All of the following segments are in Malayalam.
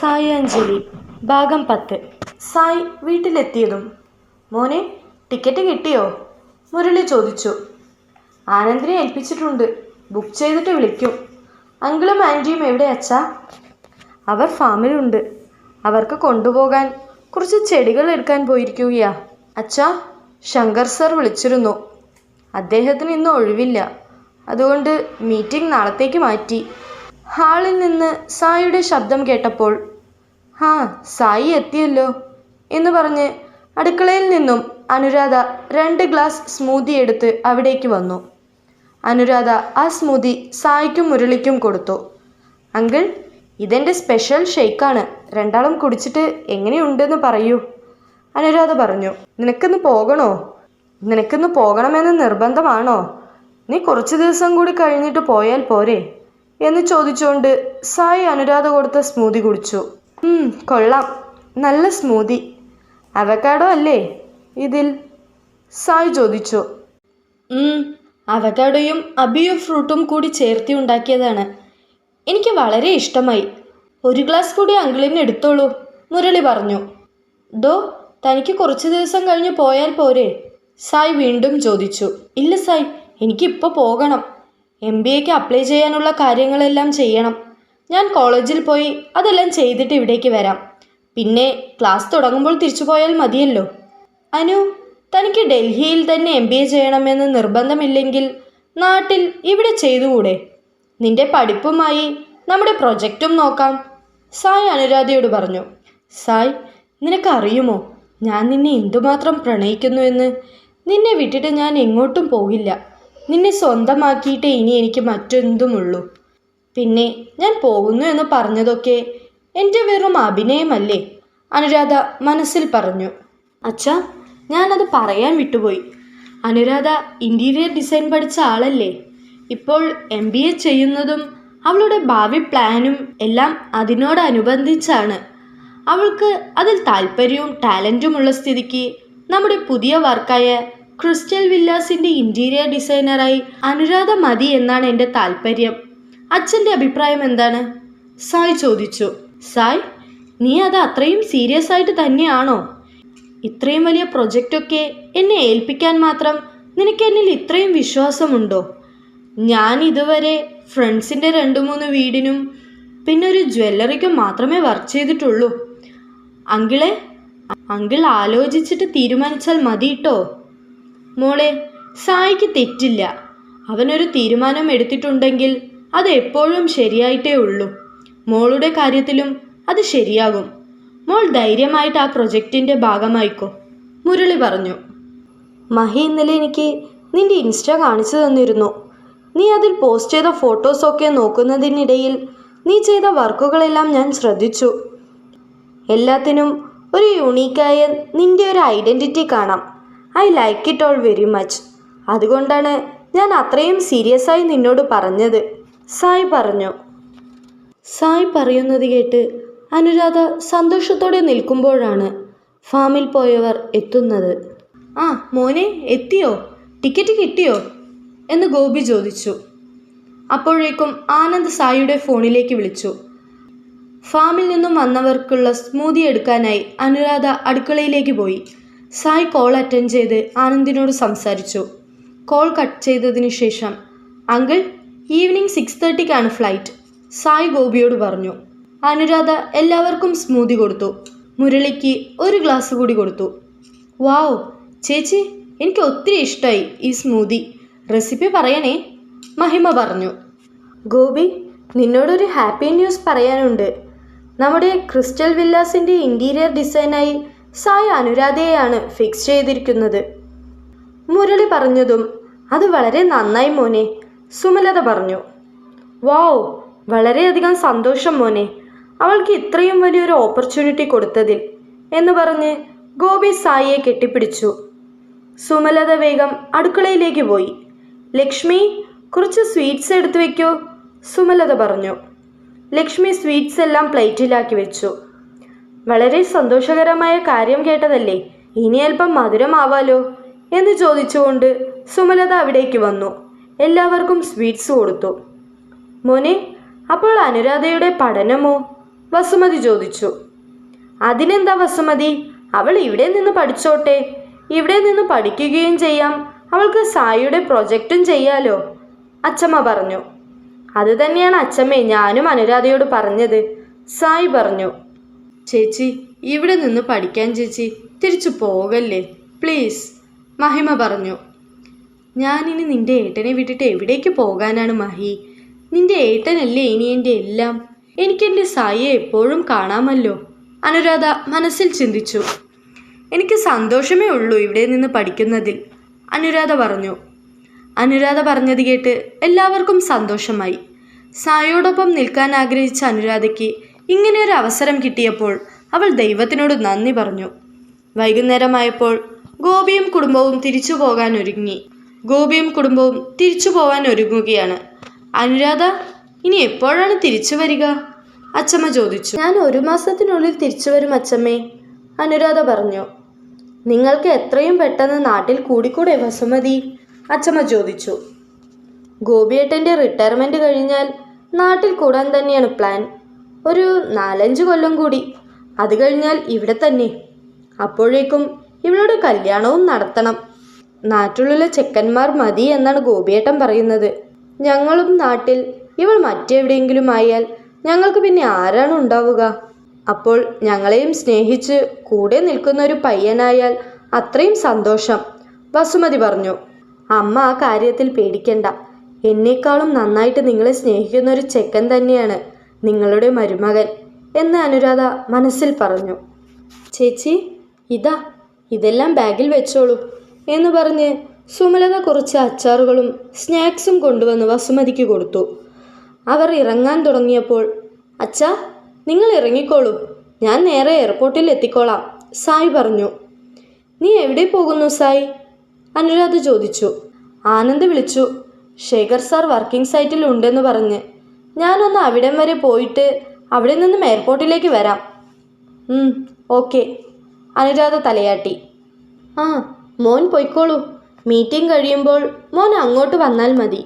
സായി അഞ്ജലി ഭാഗം 10. സായി വീട്ടിലെത്തിയതും മോനെ ടിക്കറ്റ് കിട്ടിയോ? മുരളി ചോദിച്ചു. ആനന്ദിനെ ഏൽപ്പിച്ചിട്ടുണ്ട്, ബുക്ക് ചെയ്തിട്ട് വിളിക്കും. അങ്കിളും ആൻറ്റിയും എവിടെ അച്ഛാ? അവർ ഫാമിലുണ്ട്. അവർക്ക് കൊണ്ടുപോകാൻ കുറച്ച് ചെടികൾ എടുക്കാൻ പോയിരിക്കുകയാ. അച്ഛാ, ശങ്കർ സർ വിളിച്ചിരുന്നു. അദ്ദേഹത്തിന് ഇന്ന് ഒഴിവില്ല, അതുകൊണ്ട് മീറ്റിംഗ് നാളത്തേക്ക് മാറ്റി. ഹാളിൽ നിന്ന് സായിയുടെ ശബ്ദം കേട്ടപ്പോൾ സായി എത്തിയല്ലോ എന്ന് പറഞ്ഞ് അടുക്കളയിൽ നിന്നും അനുരാധ 2 ഗ്ലാസ് സ്മൂതി എടുത്ത് അവിടേക്ക് വന്നു. അനുരാധ ആ സ്മൂതി സായിക്കും മുരളിക്കും കൊടുത്തു. അങ്കിൾ, ഇതെൻ്റെ സ്പെഷ്യൽ ഷേക്കാണ്, രണ്ടാളും കുടിച്ചിട്ട് എങ്ങനെയുണ്ടെന്ന് പറയൂ. അനുരാധ പറഞ്ഞു. നിനക്കിന്ന് പോകണോ? നിനക്കിന്ന് പോകണമെന്ന് നിർബന്ധമാണോ? നീ കുറച്ച് ദിവസം കൂടി കഴിഞ്ഞിട്ട് പോയാൽ പോരെ എന്ന് ചോദിച്ചുകൊണ്ട് സായി അനുരാധ കൊടുത്ത സ്മൂതി കുടിച്ചു. കൊള്ളാം, നല്ല സ്മൂതി. അവക്കാഡോ അല്ലേ ഇതിൽ? സായി ചോദിച്ചു. അവക്കാഡോയും അബിയോ ഫ്രൂട്ടും കൂടി ചേർത്തി ഉണ്ടാക്കിയതാണ്. എനിക്ക് വളരെ ഇഷ്ടമായി. 1 ഗ്ലാസ് കൂടി അങ്കിളിന് എടുത്തോളൂ, മുരളി പറഞ്ഞു. തനിക്ക് കുറച്ച് ദിവസം കഴിഞ്ഞ് പോയാൽ പോരെ? സായി വീണ്ടും ചോദിച്ചു. ഇല്ല സായി, എനിക്കിപ്പോൾ പോകണം. MBAക്ക് അപ്ലൈ ചെയ്യാനുള്ള കാര്യങ്ങളെല്ലാം ചെയ്യണം. ഞാൻ കോളേജിൽ പോയി അതെല്ലാം ചെയ്തിട്ട് ഇവിടേക്ക് വരാം. പിന്നെ ക്ലാസ് തുടങ്ങുമ്പോൾ തിരിച്ചു പോയാൽ മതിയല്ലോ. അനു, തനിക്ക് ഡൽഹിയിൽ തന്നെ MBA ചെയ്യണമെന്ന് നിർബന്ധമില്ലെങ്കിൽ നാട്ടിൽ ഇവിടെ ചെയ്തുകൂടെ? നിന്റെ പഠിപ്പുമായി നമ്മുടെ പ്രൊജക്റ്റും നോക്കാം, സായി അനുരാധയോട് പറഞ്ഞു. സായ്, നിനക്കറിയുമോ ഞാൻ നിന്നെ എന്തുമാത്രം പ്രണയിക്കുന്നു എന്ന്? നിന്നെ വിട്ടിട്ട് ഞാൻ എങ്ങോട്ടും പോകില്ല. നിന്നെ സ്വന്തമാക്കിയിട്ടേ ഇനി എനിക്ക് മറ്റെന്തുമുള്ളൂ. പിന്നെ ഞാൻ പോകുന്നു എന്ന് പറഞ്ഞതൊക്കെ എൻ്റെ വെറും അഭിനയമല്ലേ? അനുരാധ മനസ്സിൽ പറഞ്ഞു. അച്ഛാ, ഞാനത് പറയാൻ വിട്ടുപോയി. അനുരാധ ഇൻറ്റീരിയർ ഡിസൈൻ പഠിച്ച ആളല്ലേ? ഇപ്പോൾ MBA ചെയ്യുന്നതും അവളുടെ ഭാവി പ്ലാനും എല്ലാം അതിനോടനുബന്ധിച്ചാണ്. അവൾക്ക് അതിൽ താല്പര്യവും ടാലൻറ്റുമുള്ള സ്ഥിതിക്ക് നമ്മുടെ പുതിയ വർക്കായ ക്രിസ്റ്റൽ വില്ലാസിൻ്റെ ഇൻറ്റീരിയർ ഡിസൈനറായി അനുരാധ മതി എന്നാണ് എൻ്റെ താല്പര്യം. അച്ഛൻ്റെ അഭിപ്രായം എന്താണ്? സായ് ചോദിച്ചു. സായ്, നീ അത് അത്രയും സീരിയസ് ആയിട്ട് തന്നെയാണോ? ഇത്രയും വലിയ പ്രൊജക്റ്റൊക്കെ എന്നെ ഏൽപ്പിക്കാൻ മാത്രം നിനക്ക് എന്നിൽ ഇത്രയും വിശ്വാസമുണ്ടോ? ഞാൻ ഇതുവരെ ഫ്രണ്ട്സിൻ്റെ 2-3 വീടിനും പിന്നെ ഒരു ജ്വല്ലറിക്കും മാത്രമേ വർക്ക് ചെയ്തിട്ടുള്ളൂ. അങ്കിൾ ആലോചിച്ചിട്ട് തീരുമാനിച്ചാൽ മതി കേട്ടോ. മോളെ, സായിക്ക് തെറ്റില്ല. അവനൊരു തീരുമാനം എടുത്തിട്ടുണ്ടെങ്കിൽ അത് എപ്പോഴും ശരിയായിട്ടേ ഉള്ളൂ. മോളുടെ കാര്യത്തിലും അത് ശരിയാകും. മോൾ ധൈര്യമായിട്ട് ആ പ്രൊജക്റ്റിൻ്റെ ഭാഗമായിക്കോ, മുരളി പറഞ്ഞു. മഹി ഇന്നലെ എനിക്ക് നിന്റെ ഇൻസ്റ്റ കാണിച്ചു തന്നിരുന്നു. നീ അതിൽ പോസ്റ്റ് ചെയ്ത ഫോട്ടോസൊക്കെ നോക്കുന്നതിനിടയിൽ നീ ചെയ്ത വർക്കുകളെല്ലാം ഞാൻ ശ്രദ്ധിച്ചു. എല്ലാത്തിനും ഒരു യൂണീക്കായ നിന്റെ ഒരു ഐഡൻറ്റിറ്റി കാണാം. I like it all very much. അതുകൊണ്ടാണ് ഞാൻ അത്രയും സീരിയസ് ആയി നിന്നോട് പറഞ്ഞത്, സായ് പറഞ്ഞു. സായ് പറയുന്നത് കേട്ട് അനുരാധ സന്തോഷത്തോടെ നിൽക്കുമ്പോഴാണ് ഫാമിൽ പോയവർ എത്തുന്നത്. മോനെ എത്തിയോ? ടിക്കറ്റ് കിട്ടിയോ എന്ന് ഗോപി ചോദിച്ചു. അപ്പോഴേക്കും ആനന്ദ് സായിയുടെ ഫോണിലേക്ക് വിളിച്ചു. ഫാമിൽ നിന്നും വന്നവർക്കുള്ള സ്മൂതി എടുക്കാനായി അനുരാധ അടുക്കളയിലേക്ക് പോയി. സായ് കോൾ അറ്റൻഡ് ചെയ്ത് ആനന്ദിനോട് സംസാരിച്ചു. കോൾ കട്ട് ചെയ്തതിനു ശേഷം അങ്കിൾ, ഈവനിങ് 6:30-ക്കാണ് ഫ്ലൈറ്റ്, സായ് ഗോപിയോട് പറഞ്ഞു. അനുരാധ എല്ലാവർക്കും സ്മൂതി കൊടുത്തു. മുരളിക്ക് 1 ഗ്ലാസ് കൂടി കൊടുത്തു. വാവ് ചേച്ചി, എനിക്ക് ഒത്തിരി ഇഷ്ടമായി ഈ സ്മൂതി. റെസിപ്പി പറയണേ, മഹിമ പറഞ്ഞു. ഗോപി, നിന്നോടൊരു ഹാപ്പി ന്യൂസ് പറയാനുണ്ട്. നമ്മുടെ ക്രിസ്റ്റൽ വില്ലാസിൻ്റെ ഇൻറ്റീരിയർ ഡിസൈനായി സായി അനുരാധയെയാണ് ഫിക്സ് ചെയ്തിരിക്കുന്നത്. മുരളി പറഞ്ഞതും അത് വളരെ നന്നായി മോനെ, സുമലത പറഞ്ഞു. വാവ്, വളരെയധികം സന്തോഷം മോനെ, അവൾക്ക് ഇത്രയും വലിയൊരു ഓപ്പർച്യൂണിറ്റി കൊടുത്തതിൽ എന്ന് പറഞ്ഞ് ഗോപി സായിയെ കെട്ടിപ്പിടിച്ചു. സുമലത വേഗം അടുക്കളയിലേക്ക് പോയി. ലക്ഷ്മി, കുറച്ച് സ്വീറ്റ്സ് എടുത്തു വയ്ക്കോ, സുമലത പറഞ്ഞു. ലക്ഷ്മി സ്വീറ്റ്സ് എല്ലാം പ്ലേറ്റിലാക്കി വെച്ചു. വളരെ സന്തോഷകരമായ കാര്യം കേട്ടതല്ലേ, ഇനി അല്പം മധുരമാവാലോ എന്ന് ചോദിച്ചുകൊണ്ട് സുമലത അവിടേക്ക് വന്നു. എല്ലാവർക്കും സ്വീറ്റ്സ് കൊടുത്തു. മോനെ, അപ്പോൾ അനുരാധയുടെ പഠനമോ? വസുമതി ചോദിച്ചു. അതിനെന്താ വസുമതി, അവൾ ഇവിടെ നിന്ന് പഠിച്ചോട്ടെ. ഇവിടെ നിന്ന് പഠിക്കുകയും ചെയ്യാം, അവൾക്ക് സായിയുടെ പ്രൊജക്റ്റും ചെയ്യാലോ, അച്ചമ്മ പറഞ്ഞു. അത് തന്നെയാണ് അച്ചമ്മേ ഞാനും അനുരാധയോട് പറഞ്ഞത്, സായി പറഞ്ഞു. ചേച്ചി ഇവിടെ നിന്ന് പഠിക്കാൻ ചേച്ചി തിരിച്ചു പോകല്ലേ പ്ലീസ്, മഹിമ പറഞ്ഞു. ഞാനിനി നിന്റെ ഏട്ടനെ വിട്ടിട്ട് എവിടേക്ക് പോകാനാണ് മഹി? നിന്റെ ഏട്ടനല്ലേ ഇനി എൻ്റെ എല്ലാം. എനിക്കെൻ്റെ സായിയെ എപ്പോഴും കാണാമല്ലോ, അനുരാധ മനസ്സിൽ ചിന്തിച്ചു. എനിക്ക് സന്തോഷമേ ഉള്ളൂ ഇവിടെ നിന്ന് പഠിക്കുന്നതിൽ, അനുരാധ പറഞ്ഞു. അനുരാധ പറഞ്ഞത് കേട്ട് എല്ലാവർക്കും സന്തോഷമായി. സായിയോടൊപ്പം നിൽക്കാൻ ആഗ്രഹിച്ച അനുരാധയ്ക്ക് ഇങ്ങനെയൊരു അവസരം കിട്ടിയപ്പോൾ അവൾ ദൈവത്തിനോട് നന്ദി പറഞ്ഞു. വൈകുന്നേരമായപ്പോൾ ഗോപിയും കുടുംബവും തിരിച്ചു പോകാൻ ഒരുങ്ങുകയാണ്. അനുരാധ ഇനി എപ്പോഴാണ് തിരിച്ചു വരിക? അച്ചമ്മ ചോദിച്ചു. ഞാൻ 1 മാസത്തിനുള്ളിൽ തിരിച്ചു വരും അച്ചമ്മേ, അനുരാധ പറഞ്ഞു. നിങ്ങൾക്ക് എത്രയും പെട്ടെന്ന് നാട്ടിൽ കൂടിക്കൂടെ വസുമതി? അച്ചമ്മ ചോദിച്ചു. ഗോപിയേട്ടൻ്റെ റിട്ടയർമെൻറ്റ് കഴിഞ്ഞാൽ നാട്ടിൽ കൂടാൻ തന്നെയാണ് പ്ലാൻ. ഒരു 4-5 കൊല്ലം കൂടി, അത് കഴിഞ്ഞാൽ ഇവിടെ തന്നെ. അപ്പോഴേക്കും ഇവളുടെ കല്യാണവും നടത്തണം. നാട്ടിലുള്ള ചെക്കന്മാർ മതി എന്നാണ് ഗോപിയേട്ടൻ പറയുന്നത്. ഞങ്ങളും നാട്ടിൽ, ഇവൾ മറ്റെവിടെയെങ്കിലും ആയാൽ ഞങ്ങൾക്ക് പിന്നെ ആരാണ് ഉണ്ടാവുക? അപ്പോൾ ഞങ്ങളെയും സ്നേഹിച്ച് കൂടെ നിൽക്കുന്ന ഒരു പയ്യനായാൽ അത്രയും സന്തോഷം, വസുമതി പറഞ്ഞു. അമ്മ ആ കാര്യത്തിൽ പേടിക്കണ്ട. എന്നേക്കാളും നന്നായിട്ട് നിങ്ങളെ സ്നേഹിക്കുന്ന ഒരു ചെക്കൻ തന്നെയാണ് നിങ്ങളുടെ മരുമകൻ എന്ന് അനുരാധ മനസ്സിൽ പറഞ്ഞു. ചേച്ചി ഇതെല്ലാം ബാഗിൽ വെച്ചോളൂ എന്ന് പറഞ്ഞ് സുമലത കുറച്ച് അച്ചാറുകളും സ്നാക്സും കൊണ്ടുവന്ന് വസുമതിക്ക് കൊടുത്തു. അവർ ഇറങ്ങാൻ തുടങ്ങിയപ്പോൾ, അച്ഛാ നിങ്ങൾ ഇറങ്ങിക്കോളൂ, ഞാൻ നേരെ എയർപോർട്ടിൽ എത്തിക്കോളാം, സായി പറഞ്ഞു. നീ എവിടെ പോകുന്നു സായി? അനുരാധ ചോദിച്ചു. ആനന്ദ് വിളിച്ചു, ശേഖർ സാർ വർക്കിംഗ് സൈറ്റിൽ ഉണ്ടെന്ന് പറഞ്ഞ്. ഞാനൊന്ന് അവിടം വരെ പോയിട്ട് അവിടെ നിന്നും എയർപോർട്ടിലേക്ക് വരാം. ഓക്കെ, അനുരാധ തലയാട്ടി. ആ മോൻ പൊയ്ക്കോളൂ, മീറ്റിംഗ് കഴിയുമ്പോൾ മോൻ അങ്ങോട്ട് വന്നാൽ മതി,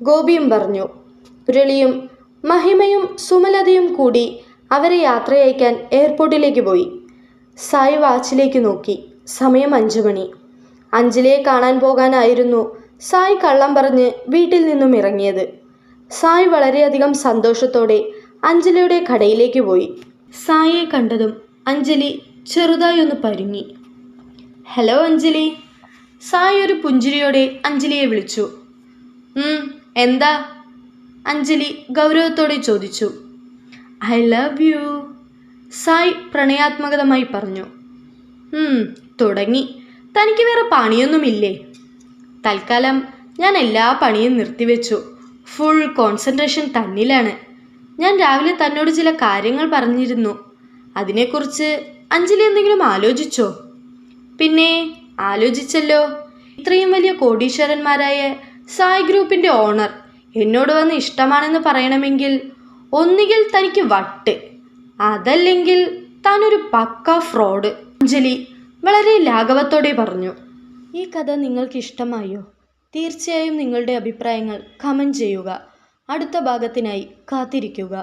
ഗോപിയും പറഞ്ഞു. മുരളിയും മഹിമയും സുമലതയും കൂടി അവരെ യാത്രയയക്കാൻ എയർപോർട്ടിലേക്ക് പോയി. സായി വാച്ചിലേക്ക് നോക്കി. സമയം 5 മണി. അഞ്ജലിയെ കാണാൻ പോകാനായിരുന്നു സായി കള്ളം പറഞ്ഞ് വീട്ടിൽ നിന്നും ഇറങ്ങിയത്. സായി വളരെയധികം സന്തോഷത്തോടെ അഞ്ജലിയുടെ കടയിലേക്ക് പോയി. സായിയെ കണ്ടതും അഞ്ജലി ചെറുതായി ഒന്ന് പരുങ്ങി. ഹലോ അഞ്ജലി. സായി ഒരു പുഞ്ചിരിയോടെ അഞ്ജലിയെ വിളിച്ചു. എന്താ? അഞ്ജലി ഗൗരവത്തോടെ ചോദിച്ചു. ഐ ലവ് യു, സായി പ്രണയാത്മകതമായി പറഞ്ഞു. തുടങ്ങി. തനിക്ക് വേറെ പണിയൊന്നുമില്ലേ? തൽക്കാലം ഞാൻ എല്ലാ പണിയും നിർത്തിവെച്ചു. ഫുൾ കോൺസെൻട്രേഷൻ തന്നിലാണ്. ഞാൻ രാവിലെ തന്നോട് ചില കാര്യങ്ങൾ പറഞ്ഞിരുന്നു. അതിനെക്കുറിച്ച് അഞ്ജലി എന്തെങ്കിലും ആലോചിച്ചോ? പിന്നെ ആലോചിച്ചല്ലോ. ഇത്രയും വലിയ കോടീശ്വരന്മാരായ സായി ഗ്രൂപ്പിൻ്റെ ഓണർ എന്നോട് വന്ന് ഇഷ്ടമാണെന്ന് പറയണമെങ്കിൽ ഒന്നുകിൽ തനിക്ക് വട്ട്, അതല്ലെങ്കിൽ താനൊരു പക്ക ഫ്രോഡ്, അഞ്ജലി വളരെ ലാഘവത്തോടെ പറഞ്ഞു. ഈ കഥ നിങ്ങൾക്ക് ഇഷ്ടമായോ? തീർച്ചയായും നിങ്ങളുടെ അഭിപ്രായങ്ങൾ കമൻറ്റ് ചെയ്യുക. അടുത്ത ഭാഗത്തിനായി കാത്തിരിക്കുക.